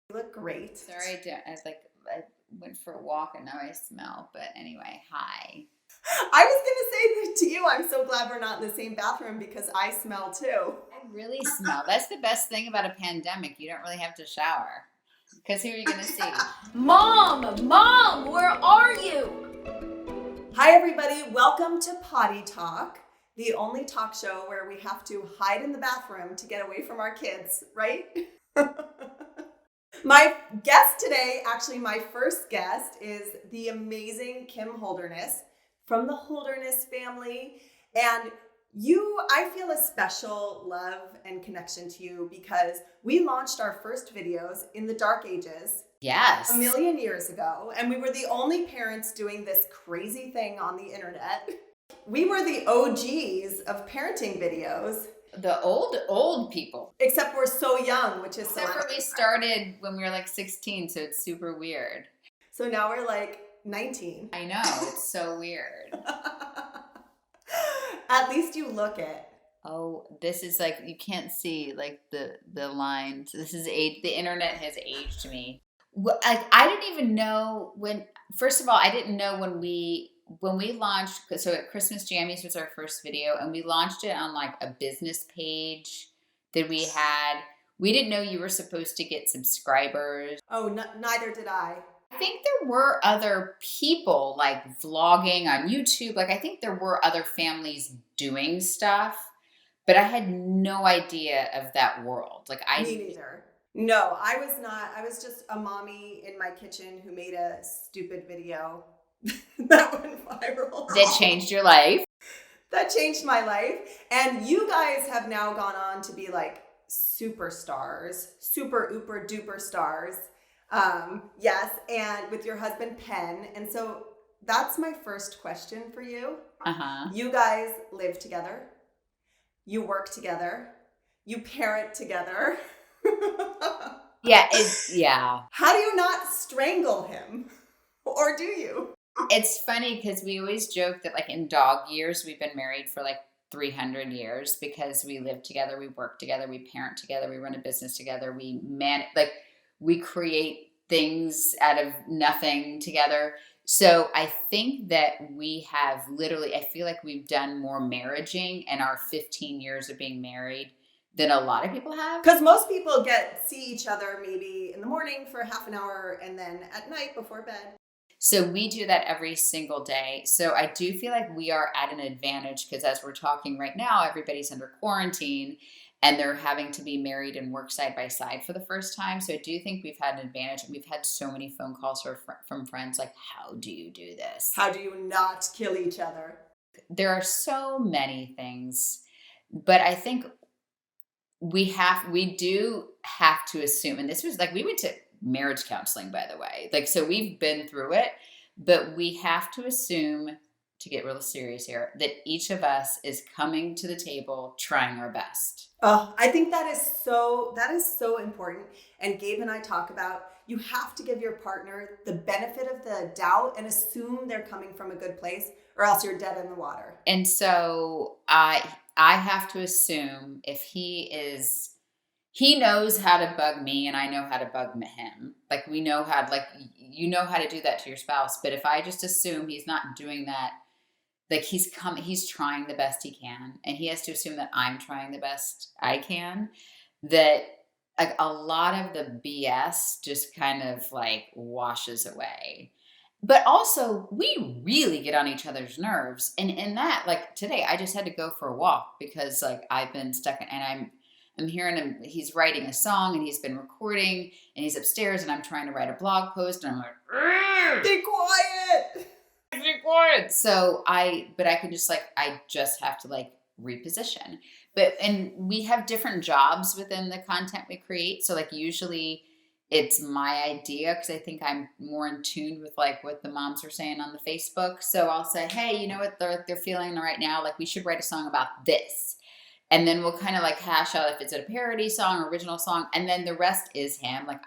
You look great. Sorry, I went for a walk and now I smell. But anyway, hi. I was going to say that to you. I'm so glad we're not in the same bathroom because I smell too. I really smell. That's the best thing about a pandemic. You don't really have to shower. Because who are you going to see? Mom, where are you? Hi, everybody. Welcome to Potty Talk, the only talk show where we have to hide in the bathroom to get away from our kids, right? My guest today, actually my first guest, is the amazing Kim Holderness from the Holderness family. And I feel a special love and connection to you because we launched our first videos in the dark ages. Yes. A million years ago. And we were the only parents doing this crazy thing on the internet. We were the OGs of parenting videos. The old people. Except we're so young, which is Except for we started when we were like 16, so it's super weird. So now we're like 19. I know, it's so weird. At least you look it. Oh, this is like, you can't see like the lines. This is age. The internet has aged me. I didn't even know when, first of all, I didn't know when we launched, so at Christmas Jammies was our first video, and we launched it on like a business page that we had. We didn't know you were supposed to get subscribers. Oh, neither did I. I think there were other people like vlogging on YouTube. Like I think there were other families doing stuff, but I had no idea of that world. Me neither. No, I was not. I was just a mommy in my kitchen who made a stupid video that went viral. That changed your life. That changed my life. And you guys have now gone on to be like superstars, super ooper duper stars. Yes, and with your husband Penn. And so that's my first question for you. Uh-huh. You guys live together. You work together. You parent together. Yeah. How do you not strangle him? Or do you? It's funny because we always joke that like in dog years, we've been married for like 300 years because we live together, we work together, we parent together, we run a business together, we create things out of nothing together. So I think that we have literally, I feel like we've done more marriaging in our 15 years of being married than a lot of people have. Because most people see each other maybe in the morning for half an hour and then at night before bed. So we do that every single day. So I do feel like we are at an advantage because as we're talking right now, everybody's under quarantine and they're having to be married and work side by side for the first time. So I do think we've had an advantage. And we've had so many phone calls from friends like, how do you do this? How do you not kill each other? There are so many things, but I think we do have to assume, and this was like, we went to marriage counseling, by the way. Like, so we've been through it, but we have to assume, to get real serious here, that each of us is coming to the table trying our best. Oh, I think that is so important. And Gabe and I talk about, you have to give your partner the benefit of the doubt and assume they're coming from a good place, or else you're dead in the water. And so I have to assume if he knows how to bug me and I know how to bug him. Like we know how to, like, you know how to do that to your spouse. But if I just assume he's not doing that, like he's trying the best he can. And he has to assume that I'm trying the best I can. That like a lot of the BS just kind of like washes away. But also we really get on each other's nerves. And in that, like today, I just had to go for a walk because like I've been stuck and I'm hearing him, he's writing a song and he's been recording and he's upstairs and I'm trying to write a blog post and I'm like, be quiet. Be quiet. So I just have to like reposition. And we have different jobs within the content we create. So like usually it's my idea because I think I'm more in tune with like what the moms are saying on the Facebook. So I'll say, hey, you know what they're feeling right now? Like we should write a song about this. And then we'll kind of like hash out if it's a parody song or original song. And then the rest is him. Like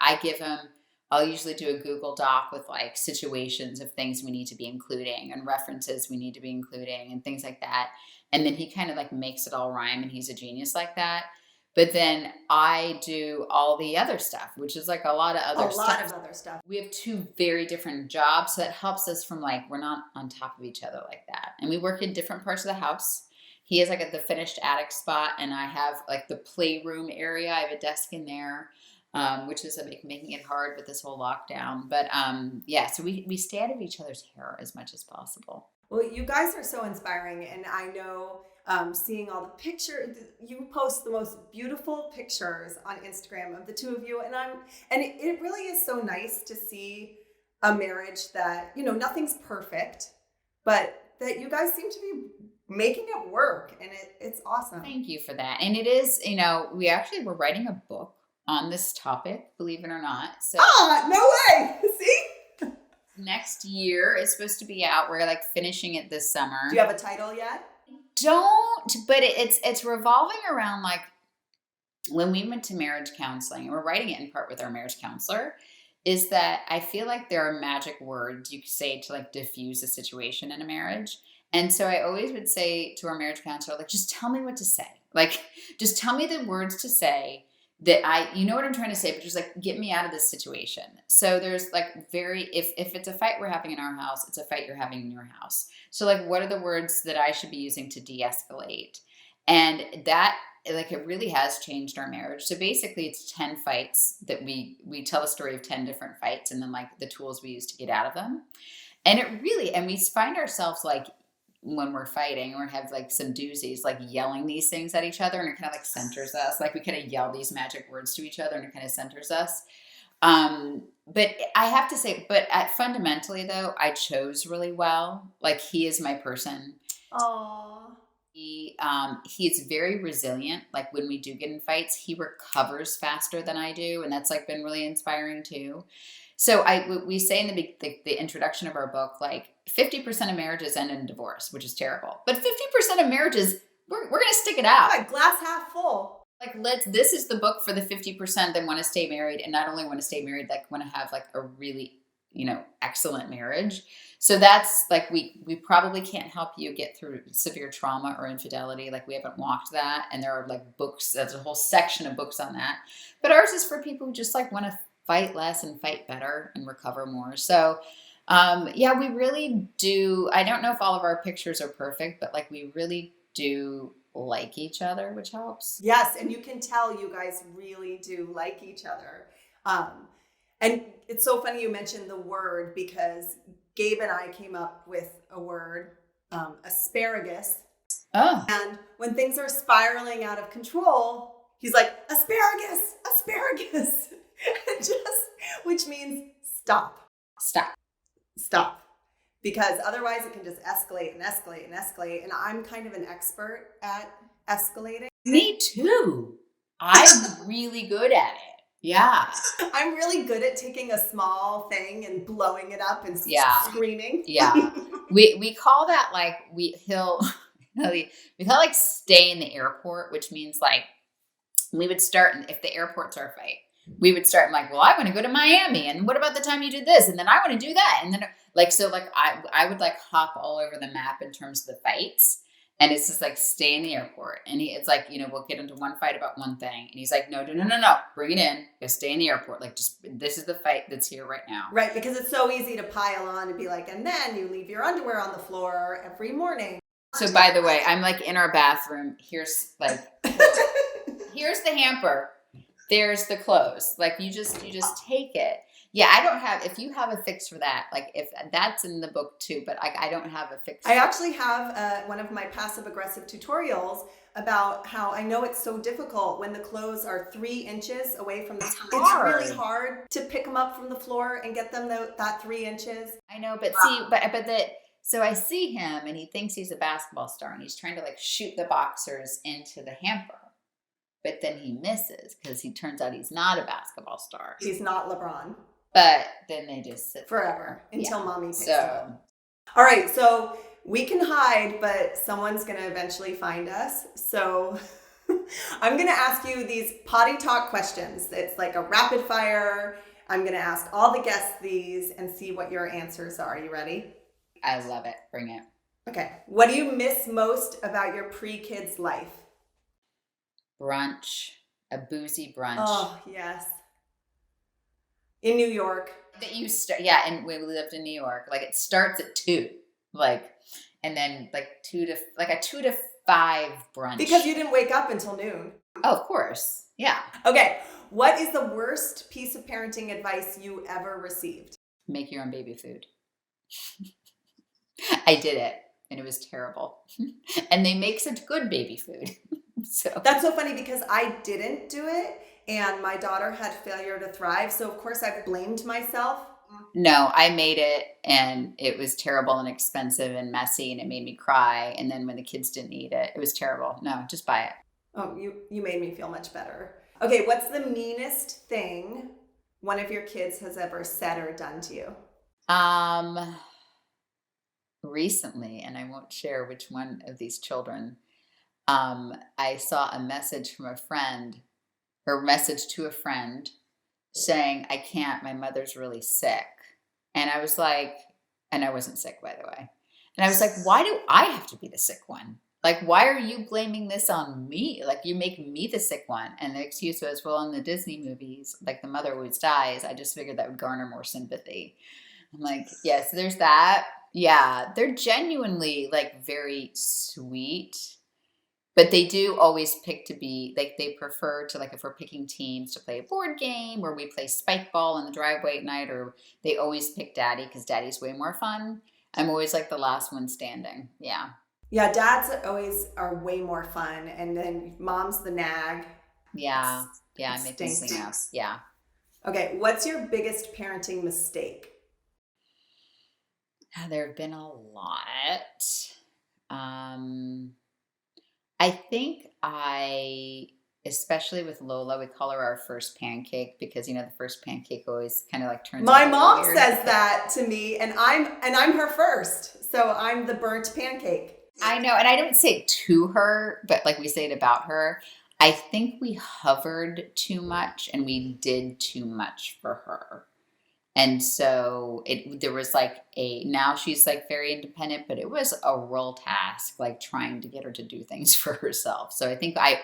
I'll usually do a Google Doc with like situations of things we need to be including and references we need to be including and things like that. And then he kind of like makes it all rhyme and he's a genius like that. But then I do all the other stuff, which is like a lot of other stuff. A lot of other stuff. We have two very different jobs, so it helps us from like, we're not on top of each other like that. And we work in different parts of the house. He has like the finished attic spot, and I have like the playroom area. I have a desk in there, which is making it hard with this whole lockdown. But yeah, so we stay out of each other's hair as much as possible. Well, you guys are so inspiring, and I know seeing all the pictures, you post the most beautiful pictures on Instagram of the two of you, and it really is so nice to see a marriage that, you know, nothing's perfect, but that you guys seem to be making it work, and it's awesome. Thank you for that. And it is, you know, we're writing a book on this topic, believe it or not. So no way. See? Next year is supposed to be out. We're like finishing it this summer. Do you have a title yet? Don't, but it's revolving around like when we went to marriage counseling, and we're writing it in part with our marriage counselor, is that I feel like there are magic words you could say to like diffuse a situation in a marriage. And so I always would say to our marriage counselor, like, just tell me what to say. Like, just tell me the words to say that you know what I'm trying to say, but just like get me out of this situation. So there's like if it's a fight we're having in our house, it's a fight you're having in your house. So like, what are the words that I should be using to de-escalate? And that, like, it really has changed our marriage. So basically it's 10 fights that we tell a story of 10 different fights, and then like the tools we use to get out of them. And we find ourselves like, when we're fighting or have like some doozies, like yelling these things at each other, and it kind of like centers us. Like we kind of yell these magic words to each other, and it kind of centers us. But I have to say, fundamentally though, I chose really well. Like, he is my person. Aww. He is very resilient. Like, when we do get in fights, he recovers faster than I do, and that's like been really inspiring too. So we say in the introduction of our book, like 50% of marriages end in divorce, which is terrible. But 50% of marriages, we're going to stick it out. Yeah, glass half full. Like, this is the book for the 50% that want to stay married, and not only want to stay married, like want to have like a really, you know, excellent marriage. So that's like, we probably can't help you get through severe trauma or infidelity. Like, we haven't walked that. And there are like books, there's a whole section of books on that. But ours is for people who just like want to fight less and fight better and recover more. So, yeah, we really do. I don't know if all of our pictures are perfect, but like, we really do like each other, which helps. Yes. And you can tell you guys really do like each other. And it's so funny you mentioned the word, because Gabe and I came up with a word, asparagus. Oh. And when things are spiraling out of control, he's like, asparagus, asparagus. Which means stop. Because otherwise it can just escalate and escalate and escalate. And I'm kind of an expert at escalating. Me too. I'm really good at it. Yeah. I'm really good at taking a small thing and blowing it up and screaming. Yeah. We call that like, we call like stay in the airport, which means like, we would start, if the airport's our fight, we would start like, well, I want to go to Miami, and what about the time you did this? And then I want to do that. And then like, so like I would like hop all over the map in terms of the fights. And it's just like, stay in the airport. And it's like, you know, we'll get into one fight about one thing. And he's like, no, bring it in. Go stay in the airport. Like, just, this is the fight that's here right now. Right. Because it's so easy to pile on and be like, and then you leave your underwear on the floor every morning. So by the way, I'm like in our bathroom. Here's like, here's the hamper. There's the clothes. Like, you just take it. Yeah, I don't have, if you have a fix for that, like, if that's in the book too, but I don't have a fix. I actually have one of my passive aggressive tutorials about how I know it's so difficult when the clothes are 3 inches away from the floor. It's really hard to pick them up from the floor and get them that 3 inches. I know, but see, so I see him and he thinks he's a basketball star, and he's trying to like shoot the boxers into the hamper. But then he misses, because he turns out he's not a basketball star. He's not LeBron. But then they just sit forever until mommy picks him up. All right, so we can hide, but someone's going to eventually find us. So I'm going to ask you these potty talk questions. It's like a rapid fire. I'm going to ask all the guests these and see what your answers are. You ready? I love it. Bring it. Okay. What do you miss most about your pre-kids life? Brunch. a boozy brunch. Oh, yes. In New York. That you start, yeah, and we lived in New York. Like it starts at 2, like, and then like a 2 to 5 brunch. Because you didn't wake up until noon. Oh, of course, yeah. Okay, what is the worst piece of parenting advice you ever received? Make your own baby food. I did it, and it was terrible. And they make such good baby food. So that's so funny because I didn't do it. And my daughter had failure to thrive. So, of course, I blamed myself. No, I made it and it was terrible and expensive and messy and it made me cry. And then when the kids didn't eat it, it was terrible. No, just buy it. Oh, you made me feel much better. Okay, what's the meanest thing one of your kids has ever said or done to you? Recently, and I won't share which one of these children, I saw a message from a friend, or message to a friend saying, I can't, my mother's really sick. And I was like, and I wasn't sick, by the way. And I was like, why do I have to be the sick one? Like, why are you blaming this on me? Like, you make me the sick one. And the excuse was, well, in the Disney movies, like the mother always dies. I just figured that would garner more sympathy. I'm like, yes, there's that. Yeah, they're genuinely like very sweet. But they do always pick to be, like they prefer to, like if we're picking teams to play a board game or we play spike ball in the driveway at night, or they always pick daddy because daddy's way more fun. I'm always like the last one standing. Yeah. Yeah, dads always are way more fun. And then mom's the nag. Yeah. Yeah, I make things clean up. Yeah. Okay, what's your biggest parenting mistake? There have been a lot. I think especially with Lola, we call her our first pancake because, you know, the first pancake always kind of like turns My out mom weird. says that to me, and I'm her first. So I'm the burnt pancake. I know, and I don't say it to her, but like we say it about her. I think we hovered too much and we did too much for her. And so there was like now she's like very independent, but it was a real task, like trying to get her to do things for herself. So I think I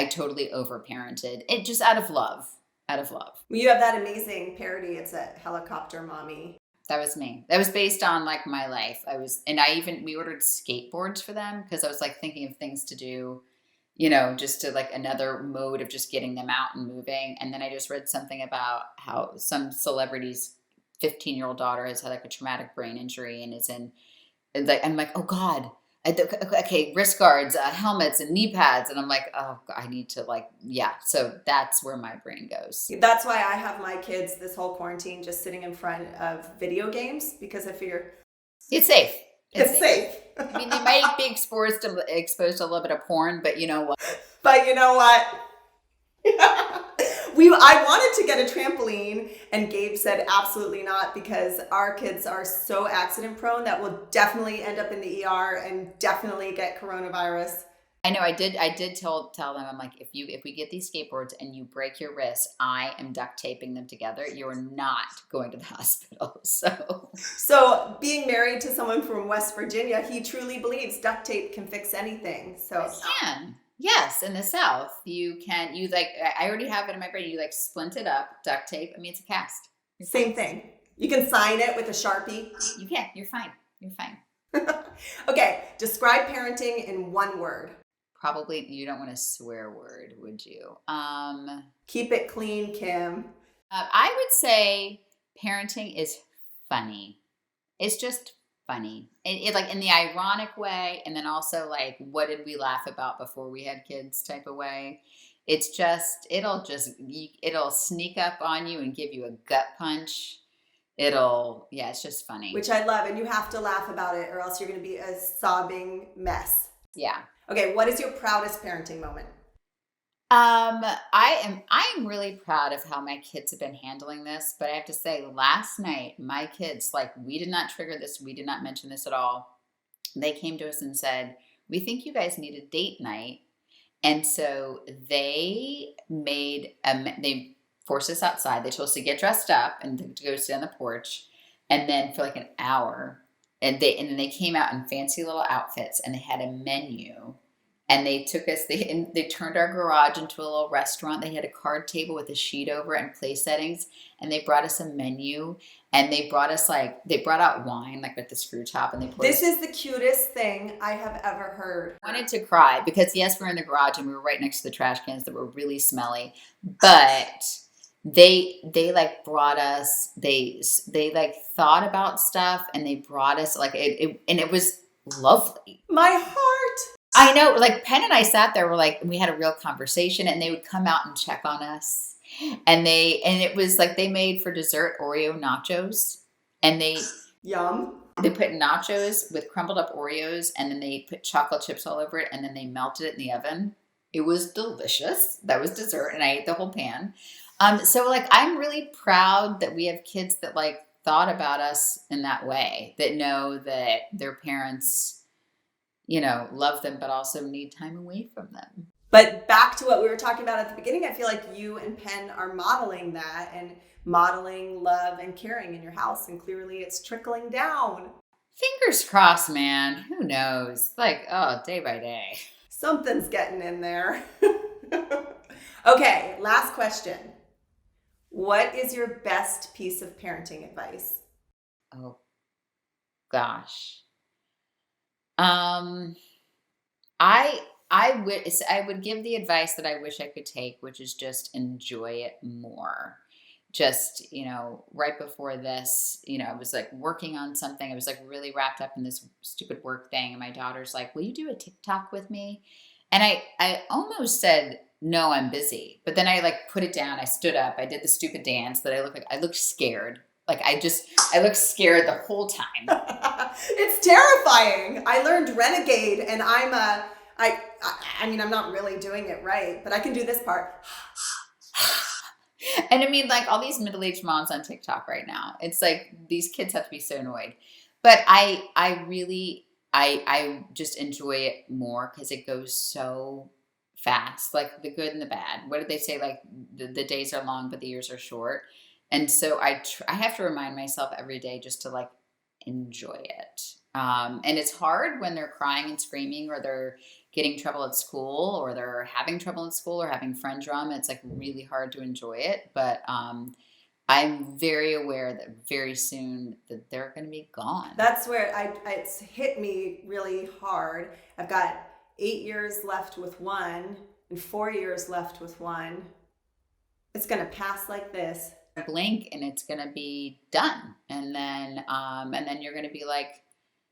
totally over-parented it just out of love. Well, you have that amazing parody. It's a helicopter mommy. That was me. That was based on like my life. We ordered skateboards for them because I was like thinking of things to do, you know, just to like another mode of just getting them out and moving. And then I just read something about how some celebrity's 15-year-old daughter has had like a traumatic brain injury and is in, and like, I'm like, oh God, okay, wrist guards, helmets and knee pads. And I'm like, oh, I need to like, yeah. So that's where my brain goes. That's why I have my kids this whole quarantine just sitting in front of video games because I figure it's safe. It's safe. I mean, they might be exposed to a little bit of porn, but you know what? I wanted to get a trampoline, and Gabe said absolutely not because our kids are so accident prone that we'll definitely end up in the ER and definitely get coronavirus. I know. I did tell them, I'm like, if we get these skateboards and you break your wrist, I am duct taping them together. You're not going to the hospital. So being married to someone from West Virginia, he truly believes duct tape can fix anything. So it can. Yes, in the South, I already have it in my brain. You like splint it up, duct tape. I mean, it's a cast. Same thing. You can sign it with a Sharpie. You can. You're fine. Okay, describe parenting in one word. Probably you don't want a swear word, would you? Keep it clean, Kim. I would say parenting is funny. It's just funny. It like in the ironic way, and then also like what did we laugh about before we had kids type of way. It's just it'll sneak up on you and give you a gut punch. It's just funny. Which I love, and you have to laugh about it or else you're going to be a sobbing mess. Yeah. Okay, what is your proudest parenting moment? I am really proud of how my kids have been handling this, but I have to say last night, my kids, like we did not trigger this. We did not mention this at all. They came to us and said, we think you guys need a date night. And so they forced us outside. They told us to get dressed up and to go sit on the porch. And then for like an hour, and then they came out in fancy little outfits and they had a menu. And they took us, they turned our garage into a little restaurant. They had a card table with a sheet over it and place settings. And they brought us a menu. And they brought out wine, like with the screw top. And they poured This is the cutest thing I have ever heard. I wanted to cry because yes, we're in the garage and we were right next to the trash cans that were really smelly. But they like brought us, they like thought about stuff and they brought us like and it was lovely. My heart. I know, like Penn and I sat there, we had a real conversation and they would come out and check on us. And it was like they made for dessert Oreo nachos and Yum. they put nachos with crumbled up Oreos and then they put chocolate chips all over it and then they melted it in the oven. It was delicious. That was dessert and I ate the whole pan. So like I'm really proud that we have kids that like thought about us in that way, that know that their parents, love them, but also need time away from them. But back to what we were talking about at the beginning, I feel like you and Penn are modeling that and modeling love and caring in your house. And clearly it's trickling down. Fingers crossed, man. Who knows? Like, day by day. Something's getting in there. Okay, last question. What is your best piece of parenting advice? Oh, gosh. I would give the advice that I wish I could take, which is just enjoy it more. Just, right before this, I was like working on something. I was like really wrapped up in this stupid work thing. And my daughter's like, will you do a TikTok with me? And I almost said, no, I'm busy. But then I like put it down. I stood up. I did the stupid dance that I looked scared. Like I looked scared the whole time. It's terrifying. I learned Renegade and I'm not really doing it right, but I can do this part. And I mean, like all these middle-aged moms on TikTok right now, it's like these kids have to be so annoyed. But I really just enjoy it more because it goes so fast, like the good and the bad. What did they say? Like the days are long, but the years are short. And so I have to remind myself every day just to like enjoy it. And it's hard when they're crying and screaming or they're getting trouble at school or they're having trouble at school or having friend drama. It's like really hard to enjoy it. But I'm very aware that very soon that they're going to be gone. That's where it's hit me really hard. I've got 8 years left with one and 4 years left with one. It's going to pass like this. Blink and it's going to be done. And then you're going to be like,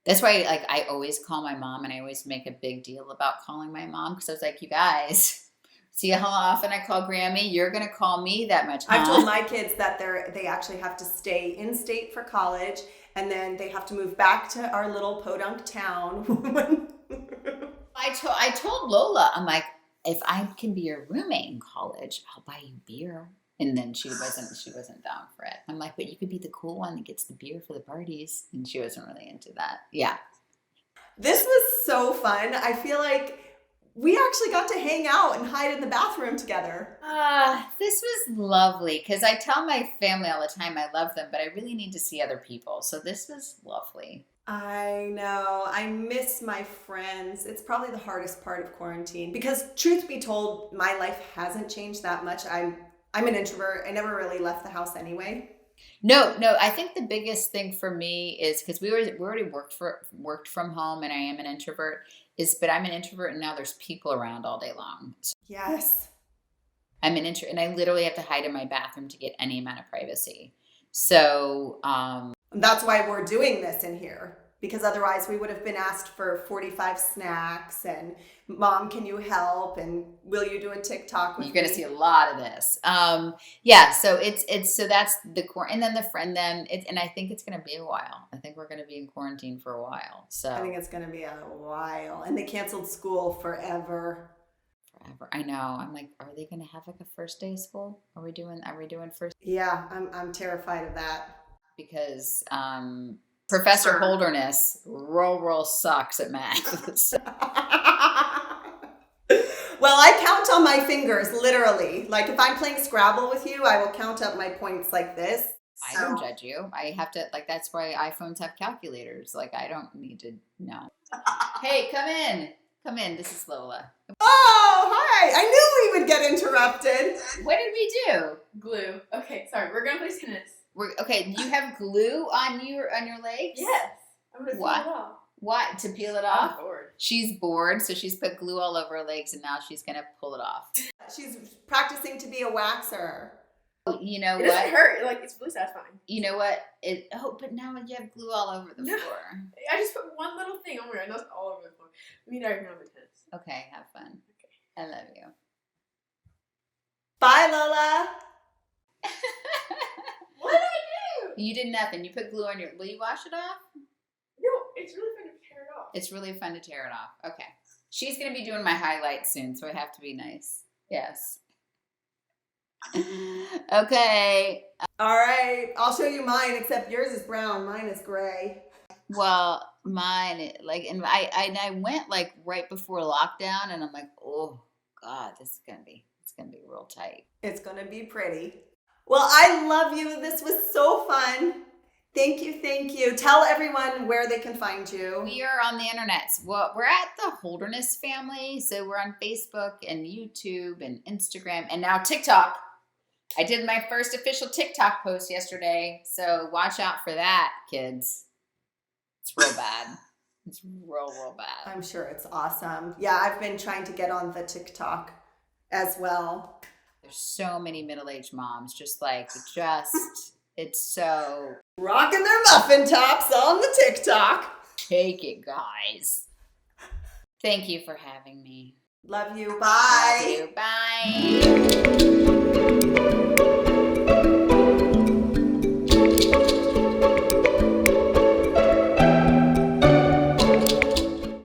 that's why like I always call my mom and I always make a big deal about calling my mom. Cause I was like, you guys, see how often I call Grammy? You're going to call me that much. Huh? I've told my kids that they actually have to stay in state for college and then they have to move back to our little podunk town. I told Lola, I'm like, if I can be your roommate in college, I'll buy you beer. And then she wasn't down for it. I'm like, but you could be the cool one that gets the beer for the parties. And she wasn't really into that. Yeah. This was so fun. I feel like we actually got to hang out and hide in the bathroom together. This was lovely because I tell my family all the time I love them, but I really need to see other people. So this was lovely. I know. I miss my friends. It's probably the hardest part of quarantine because truth be told, my life hasn't changed that much. I'm an introvert. I never really left the house anyway. No. I think the biggest thing for me is because we already worked from home, and I am an introvert. But I'm an introvert, and now there's people around all day long. So yes, I'm an introvert, and I literally have to hide in my bathroom to get any amount of privacy. So that's why we're doing this in here. Because otherwise we would have been asked for 45 snacks and Mom, can you help? And will you do a TikTok with me? You're going to see a lot of this. Yeah. So so that's the core. And then the friend, and I think it's going to be a while. I think we're going to be in quarantine for a while. So I think it's going to be a while. And they canceled school forever. I know. I'm like, are they going to have like a first day of school? Are we doing first? Yeah. I'm terrified of that. Because, Professor Holderness roll sucks at math. Well, I count on my fingers, literally. Like if I'm playing Scrabble with you, I will count up my points like this. I don't judge you. I have to, like, that's why iPhones have calculators. Like, I don't need to know. Hey, come in. Come in. This is Lola. Oh, hi. I knew we would get interrupted. What did we do? Glue. Okay, sorry. We're gonna play tennis. Okay. You have glue on your legs? Yes. I'm gonna peel What? it off. What? To peel it I'm off? bored. She's bored, so she's put glue all over her legs, and now she's gonna pull it off. She's practicing to be a waxer. You know It what? doesn't hurt. Like, it's really satisfying. You know what? But now you have glue all over the No. floor. I just put one little thing on there, and that's all over the floor. We need to argue over tennis. Okay, have fun. Okay. I love you. Bye, Lola. What did I do? You did nothing. You put glue on your. Will you wash it off? No, it's really fun to tear it off. It's really fun to tear it off. Okay. She's gonna be doing my highlights soon, so I have to be nice. Yes. Okay. All right. I'll show you mine, except yours is brown. Mine is gray. Well, mine and I went like right before lockdown, and I'm like, oh God, it's gonna be real tight. It's going to be pretty. Well, I love you. This was so fun. Thank you. Thank you. Tell everyone where they can find you. We are on the internet. Well, we're at the Holderness family, so we're on Facebook and YouTube and Instagram and now TikTok. I did my first official TikTok post yesterday, so watch out for that, kids. It's real bad. It's real bad. I'm sure it's awesome. Yeah, I've been trying to get on the TikTok as well. There's so many middle-aged moms, it's so Rocking their muffin tops on the TikTok. take it, guys. Thank you for having me. Love you. Bye. Love you. Bye.